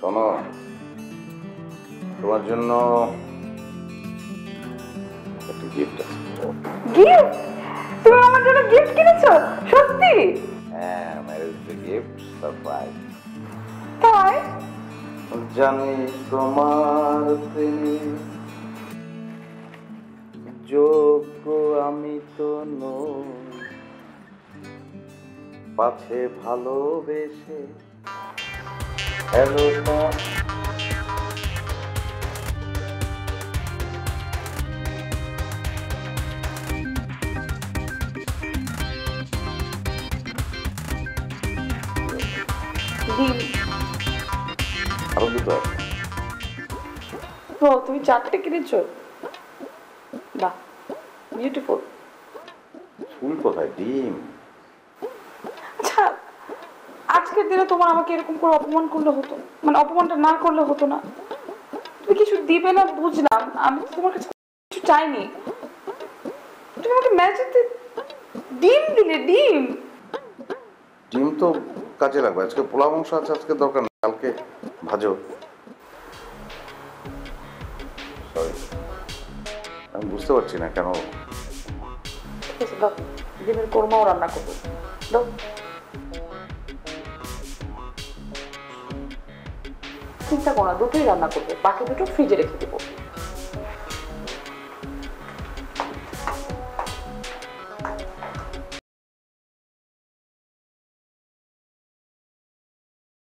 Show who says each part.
Speaker 1: শোনো, তোমার জন্য একটা গিফট আছে।
Speaker 2: গিফট? তুমি আমার জন্য গিফট কিনেছো? সত্যি?
Speaker 1: হ্যাঁ, ম্যারেজ ডে গিফট সারপ্রাইজ।
Speaker 2: তাই?
Speaker 1: জানি তোমার প্রেমে যোগ্য আমি তো নই, পাছে ভালোবেসে হ্যালোটা
Speaker 2: ডিম।
Speaker 1: আরো দুটো আছে।
Speaker 2: ও, তুমি 4টে কিনেছো? বাহ, বিউটিফুল।
Speaker 1: ফুল কোথায়? ডিম।
Speaker 2: আচ্ছা, আজকের দিনে তোমার আমাকে এরকম করে অপমান করলে হতো, মানে অপমানটা না করলে হতো না। তুমি কিছু দিবে না বুঝলাম, আমি তো তোমার কাছে কিছু চাইনি। তুমি আমাকে ম্যাজিক ডিম দিলে। ডিম?
Speaker 1: ডিম তো কাজে লাগবে। আজকে পোলাও মাংস আছে, আজকে দরকার নেই, কালকে ভাজো। সরি, আমি বুঝতে পারছি না কেন।
Speaker 2: ঠিক আছে, দাও। ডিমের কোরমাও রান্না করবো, দাও। চিন্তা করো না, দুটোই রান্না করবো, বাকি দুটো ফ্রিজে রেখে দেবো।